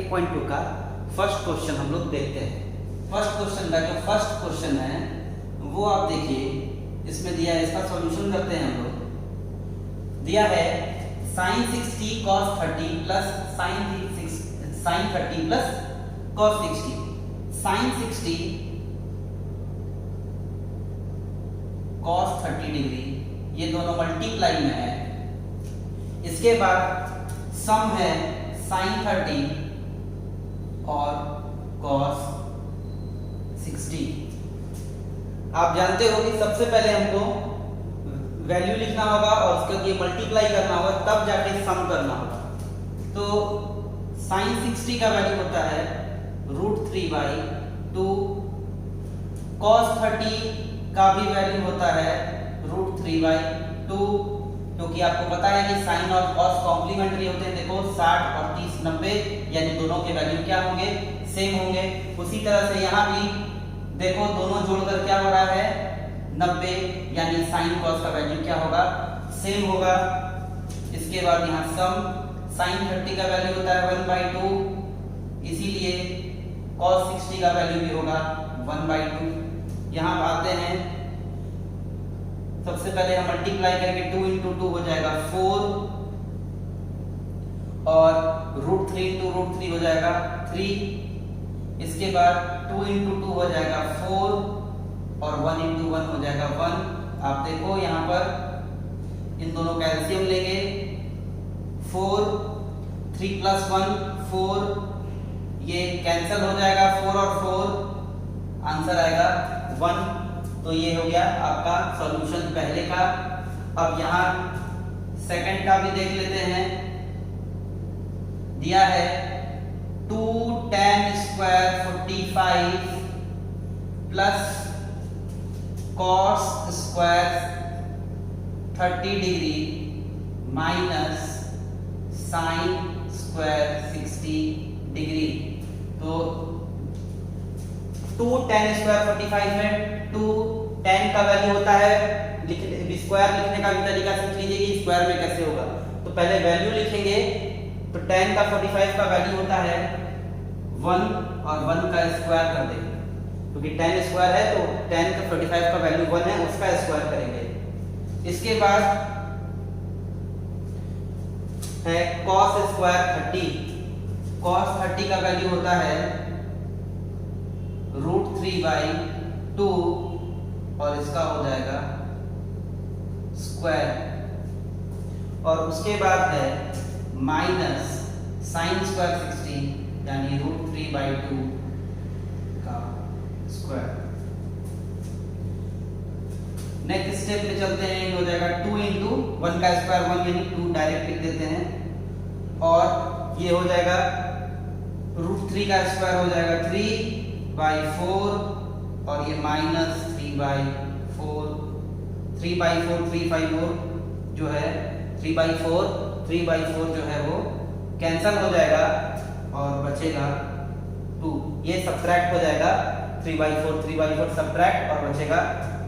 8.2 का first question हम लोग देखते हैं। फर्स्ट क्वेश्चन का जो फर्स्ट क्वेश्चन है वो आप देखिए, इसमें दिया है, इसका सॉल्यूशन करते हैं हम लोग। दिया है sin 60 cos 30 plus sin 30 plus cos 60। sin 60 cos 30 degree, ये दोनों मल्टीप्लाई में है। इसके बाद सम है sin 30 और cos 60। आप जानते हो कि सबसे पहले हमको वैल्यू लिखना होगा और उसके लिए मल्टीप्लाई करना होगा, तब जाके सम करना होगा। तो sin 60 का वैल्यू होता है √3/2, cos 30 का भी वैल्यू होता है √3/2, क्योंकि आपको पता है कि साइन और कॉस कॉम्प्लीमेंट्री होते हैं। देखो 60 और 30 90, यानी दोनों के वैल्यू क्या होंगे, सेम होंगे। उसी तरह से यहाँ भी देखो दोनों जोड़कर क्या हो रहा है 90, यानी साइन कॉस का वैल्यू क्या होगा, सेम होगा। इसके बाद यहाँ सम sin 30 का वैल्यू होता है 1/2, इसीलिए cos 60 का वैल्यू भी होगा 1/2। यहाँ आते हैं, सबसे पहले हम मल्टीप्लाई करके 2 × 2 हो जाएगा 4, और √3 × √3 हो जाएगा 3। इसके बाद 2 × 2 हो जाएगा 4, और 1 × 1 हो जाएगा 1। आप देखो यहाँ पर इन दोनों का एलसीएम लेंगे, 4 3 + 1 4, ये कैंसिल हो जाएगा 4 और 4, आंसर आएगा 1। तो ये हो गया आपका सॉल्यूशन पहले का। अब यहाँ सेकंड का भी देख लेते हैं। दिया है 2 tan² 45 plus cos² 30 degree minus sin² 60 degree. तो 2 tan² 45 है, 2 tan का वैल्यू होता है, स्क्वायर लिखने का भी तरीका सीख लीजिए कि स्क्वायर में कैसे होगा। तो पहले वैल्यू लिखेंगे, तो tan का 45 का वैल्यू होता है 1, और 1 का स्क्वायर कर देंगे, क्योंकि tan स्क्वायर है तो tan का 45 का वैल्यू 1 है, उसका स्क्वायर करेंगे। इसके बाद है cos² 30, cos 30 का वैल्यू होता है √3/2, और इसका हो जाएगा स्क्वायर। और उसके बाद है माइनस sin² 60, यानी √3/2 का स्क्वायर। नेक्स्ट स्टेप में चलते हैं, ये हो जाएगा 2 × 1 का स्क्वायर 1, यानी 2 डायरेक्ट लिख देते हैं, और ये हो जाएगा √3 का स्क्वायर हो जाएगा 3/4, और ये माइनस 3/4, 3/4 3/4 जो है 3/4 जो है वो कैंसल हो जाएगा, और बचेगा 2। ये सब्ट्रैक्ट हो जाएगा, 3/4 सब्ट्रैक्ट, और बचेगा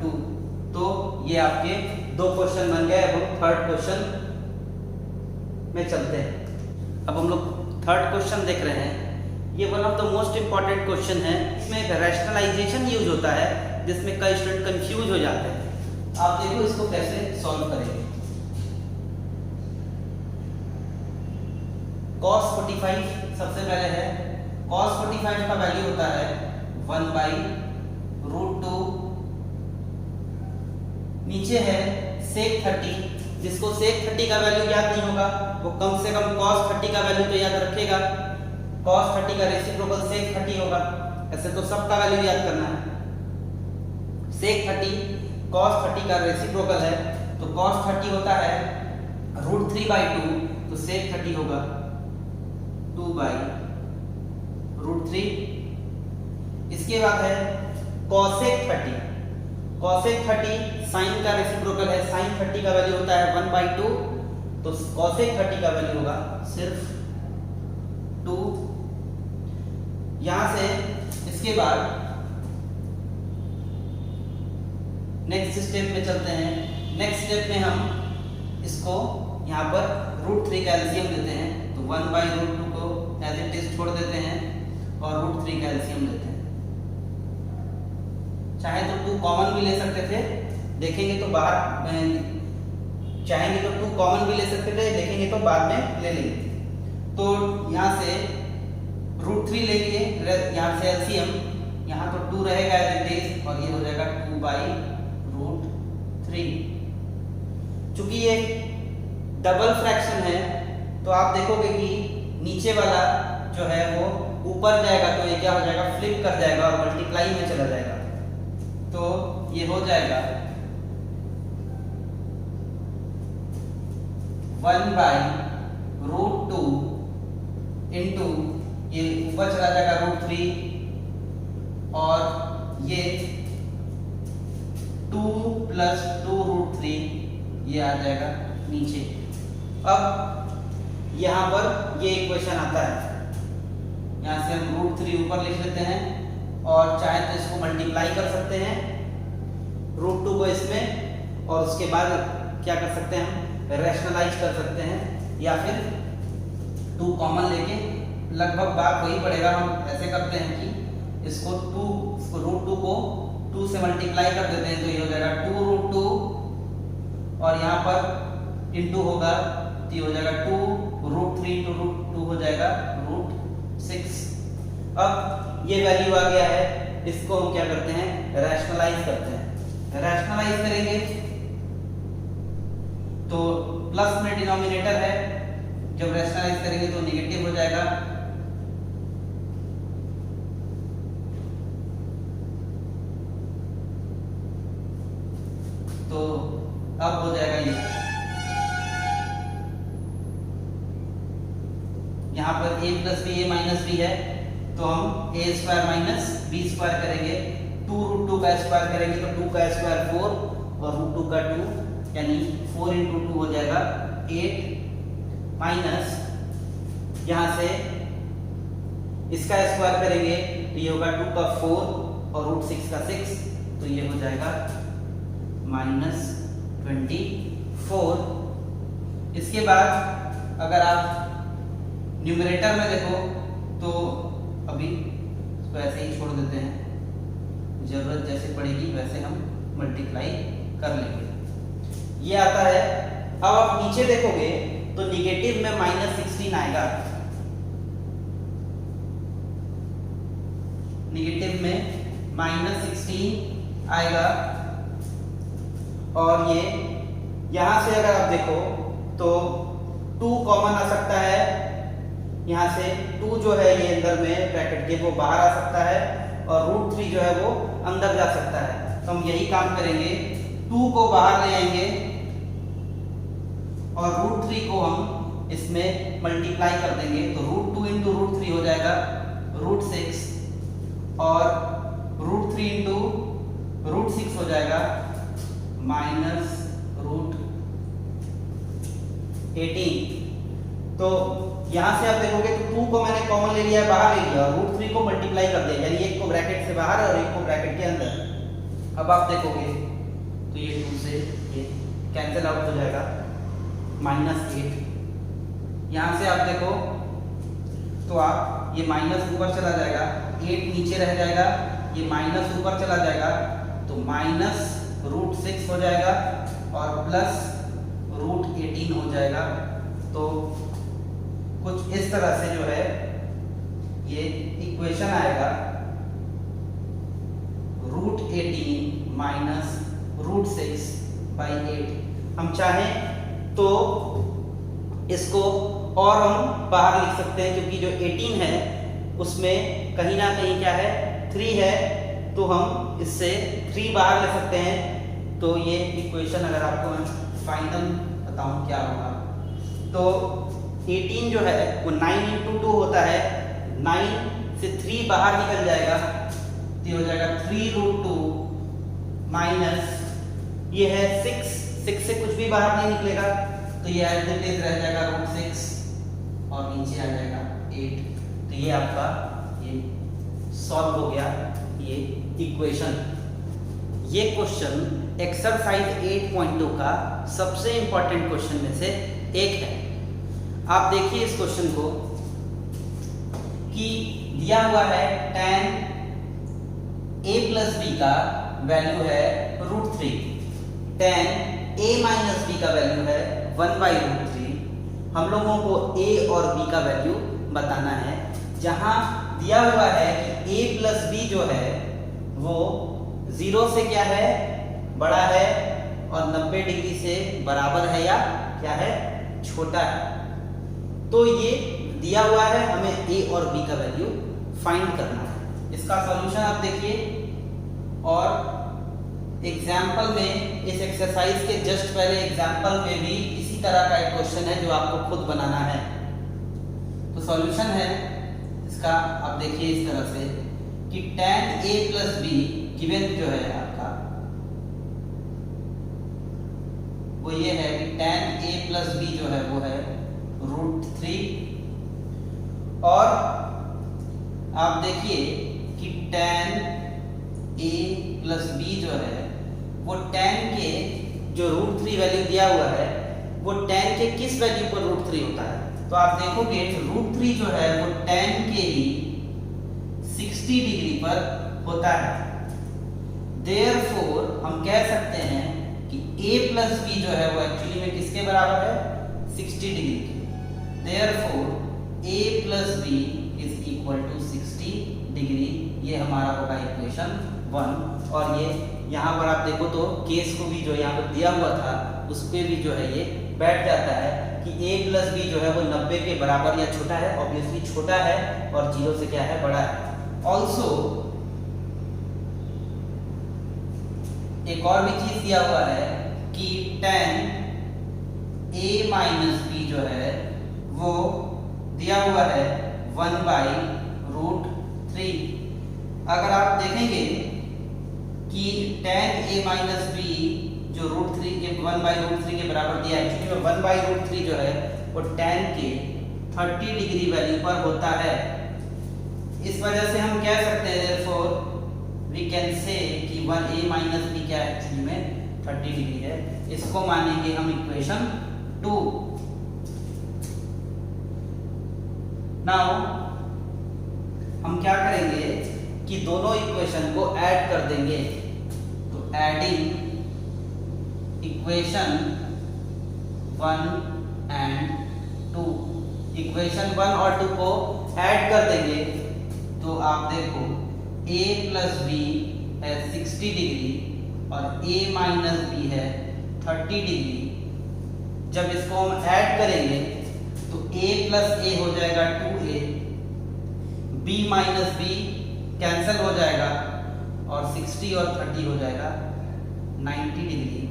2। तो ये आपके दो क्वेश्चन बन गए। अब हम थर्ड क्वेश्चन में चलते हैं। अब हम लोग थर्ड क्वेश्चन देख रहे हैं। ये one of the most important question है। इसमें एक रैशनलाइजेशन यूज होता है, जिसमें कई स्टूडेंट कंफ्यूज हो जाते हैं। आप देखो इसको कैसे सॉल्व करेंगे। cos 45 सबसे पहले है, cos 45 का वैल्यू होता है 1/√2। नीचे है sec 30, जिसको sec 30 का वैल्यू याद नहीं होगा वो कम से कम cos 30 का वैल्यू तो याद रखेगा। cos 30 का रेसिप्रोकल sec 30 होगा, ऐसे तो सबका वैल्यू याद करना है। sec 30 cos 30 का रेसिप्रोकल है, तो cos 30 होता है √3/2, तो sec 30 होगा 2/√3। इसके बाद है cosec 30, cosec 30 sin का रेसिप्रोकल है, sin 30 का वैल्यू होता है 1/2, तो cosec 30 का वैल्यू होगा सिर्फ 2। यहां से इसके बाद नेक्स्ट स्टेप में चलते हैं। नेक्स्ट स्टेप में हम इसको यहाँ पर √3 का एलसीएम लेते हैं, तो 1/√2 को एज इट इज छोड़ देते हैं और रूट 3 का एलसीएम लेते हैं। चाहे तो 2 कॉमन भी ले सकते थे, देखेंगे तो बाहर चाहेंगे तो 2 कॉमन भी ले सकते थे, देखेंगे तो बाद में ले लेंगे। तो यहाँ से रूट 3 लेंगे, यहाँ से एलसीएम, यहाँ तो 2 रहेगा एज इट इज और ये हो जाएगा 2 बाई रूट 3। चूंकि ये डबल फ्रैक्शन है तो आप देखोगे कि नीचे वाला जो है वो ऊपर जाएगा तो ये क्या हो जाएगा, फ्लिप कर जाएगा और मल्टीप्लाई में चला जाएगा। तो ये हो जाएगा 1 बाई रूट 2 इंटू, ये ऊपर चला जाएगा रूट 3 और ये 2 प्लस 2 रूट 3 ये आ जाएगा नीचे। अब यहाँ पर ये इक्वेशन आता है, यहाँ से हम रूट 3 ऊपर लिख लेते हैं और चाहे तो इसको मल्टीप्लाई कर सकते हैं रूट 2 को इसमें, और उसके बाद क्या कर सकते हैं, हम रैशनलाइज कर सकते हैं या फिर 2 कॉमन लेके लगभग बात वही पड़ेगा। हम ऐसे करते हैं कि इसको रूट 2 को 2 से मल्टीप्लाई कर देते हैं तो ये हो जाएगा 2 रूट 2 और यहाँ पर इंटू होगा तो ये हो जाएगा 2 रूट 3 इंटू रूट 2 हो जाएगा रूट 6। अब ये वैल्यू आ गया है, इसको हम क्या करते हैं, रैशनलाइज करते हैं। रैशनलाइज करेंगे तो प्लस में डिनोमिनेटर है, जब रैशनलाइज करेंगे तो नेगेटिव हो जाएगा। तो अब हो जाएगा ये, यहाँ पर a plus b a minus b है तो हम a square minus b square करेंगे, 2 रूट 2 का स्क्वायर करेंगे तो 2 का स्क्वायर 4 और रूट 2 का 2 यानी 4 इंटू 2 हो जाएगा 8 माइनस, यहाँ से इसका स्क्वायर करेंगे तो ये होगा 2 का 4 और रूट 6 का 6 तो ये हो जाएगा माइनस 24। इसके बाद अगर आप न्यूमरेटर में देखो तो अभी इसको ऐसे ही छोड़ देते हैं, जरूरत जैसे पड़ेगी वैसे हम मल्टीप्लाई कर लेंगे। ये आता है। अब आप नीचे देखोगे तो निगेटिव में -16 आएगा, निगेटिव में -16 आएगा और ये यहां से अगर आप देखो तो 2 कॉमन आ सकता है, यहाँ से 2 जो है ये अंदर में ब्रैकेट के वो बाहर आ सकता है और रूट 3 जो है वो अंदर जा सकता है। तो हम यही काम करेंगे, 2 को बाहर ले आएंगे और रूट 3 को हम इसमें मल्टीप्लाई कर देंगे तो रूट 2 इंटू रूट 3 हो जाएगा रूट 6 और रूट 3 इंटू रूट 6 हो जाएगा माइनस रूट 18। तो यहां से आप देखोगे तो 2 को मैंने कॉमन ले लिया, बाहर ले लिया और रूट 3 को मल्टीप्लाई कर दिया, यानी एक को ब्रैकेट से बाहर और एक को ब्रैकेट के अंदर। अब आप देखोगे तो ये 2 से ये कैंसिल आउट हो जाएगा -8। यहां से आप देखो तो आप ये माइनस ऊपर चला जाएगा, 8 नीचे रह जाएगा, ये माइनस ऊपर चला जाएगा तो माइनस रूट 6 हो जाएगा और प्लस रूट 18 हो जाएगा। तो कुछ इस तरह से जो है ये इक्वेशन आएगा, रूट 18 माइनस रूट 6 बाई 8। हम चाहें तो इसको और हम बाहर लिख सकते हैं क्योंकि जो 18 है उसमें कहीं ना कहीं क्या है 3 है, तो हम इससे 3 बाहर ले सकते हैं। तो ये इक्वेशन अगर आपको मैं फाइनल बताऊं क्या होगा तो 18 जो है वो 9 इंटू 2 होता है, 9 से 3 बाहर निकल जाएगा तो हो जाएगा 3 रूट 2 माइनस ये है 6 से कुछ भी बाहर नहीं निकलेगा तो ये एज इट इज रह जाएगा रूट 6 और नीचे आ जाएगा 8। तो ये आपका ये सॉल्व हो गया ये इक्वेशन। ये क्वेश्चन एक्सरसाइज 8.2 का सबसे इंपॉर्टेंट क्वेश्चन में से एक है। आप देखिए इस क्वेश्चन को, कि दिया हुआ है tan a प्लस बी का वैल्यू है √3, tan a माइनस बी का वैल्यू है 1/√3। हम लोगों को a और b का वैल्यू बताना है। जहां दिया हुआ है कि a प्लस बी जो है वो 0 से क्या है, बड़ा है, और 90 डिग्री से बराबर है या क्या है, छोटा है। तो ये दिया हुआ है, हमें a और b का वैल्यू फाइंड करना है। इसका सॉल्यूशन आप देखिए, और एग्जाम्पल में, इस एक्सरसाइज के जस्ट पहले एग्जाम्पल में भी इसी तरह का एक क्वेश्चन है जो आपको खुद बनाना है। तो सॉल्यूशन है इसका, आप देखिए इस तरह से कि tan a plus be given जो है आपका वो ये है कि tan a प्लस बी जो है वो है √3, और आप देखिए कि tan a प्लस बी जो है वो tan के जो √3 वैल्यू दिया हुआ है वो tan के किस वैल्यू पर √3 होता है। तो आप देखोगे √3 जो है वो tan के ही 60 डिग्री पर होता है। Therefore हम कह सकते हैं कि a प्लस बी जो है वो एक्चुअली में किसके बराबर है, 60 डिग्री के। Therefore a plus b is equal to 60 degree. ये हमारा होगा इक्वेशन 1। और ये यहाँ पर आप देखो तो केस को भी जो यहाँ पर दिया हुआ था उस पे भी जो है ये बैठ जाता है कि a प्लस बी जो है वो 90 के बराबर या छोटा है, ऑब्वियसली छोटा है, और 0 से क्या है, बड़ा है। ऑल्सो एक और भी चीज दिया हुआ है कि tan a माइनस बी जो है वो दिया हुआ है 1/√3। अगर आप देखेंगे कि tan a माइनस बी जो √3 के 1/√3 के बराबर दिया है, एक्चुअली 1/√3 जो है वो tan के 30 डिग्री वैल्यू पर होता है। इस वजह से हम कह सकते हैं therefore we can say कि 1a माइनस बी क्या है, एक्चुअली में 30 डिग्री है। इसको मानेंगे हम इक्वेशन 2। नाउ हम क्या करेंगे कि दोनों इक्वेशन को ऐड कर देंगे। तो एडिंग इक्वेशन 1 एंड 2, इक्वेशन 1 और 2 को ऐड कर देंगे तो आप देखो a प्लस बी है 60 डिग्री और a माइनस बी है 30 डिग्री। जब इसको हम ऐड करेंगे तो a प्लस a हो जाएगा 2a, b minus b cancel हो जाएगा और 60 और 30 हो जाएगा 90 डिग्री।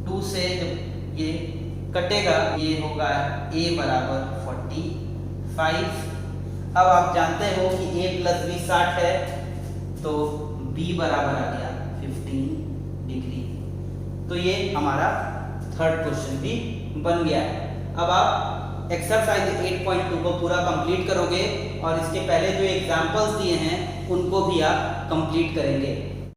2 से जब ये कटेगा ये होगा a बराबर 45। अब आप जानते हो कि a प्लस बी 60 है तो b बराबर आ गया 15 डिग्री। तो ये हमारा थर्ड क्वेश्चन भी बन गया है। अब आप एक्सरसाइज 8.2 को पूरा कंप्लीट करोगे और इसके पहले जो एग्जांपल्स दिए हैं उनको भी आप कंप्लीट करेंगे।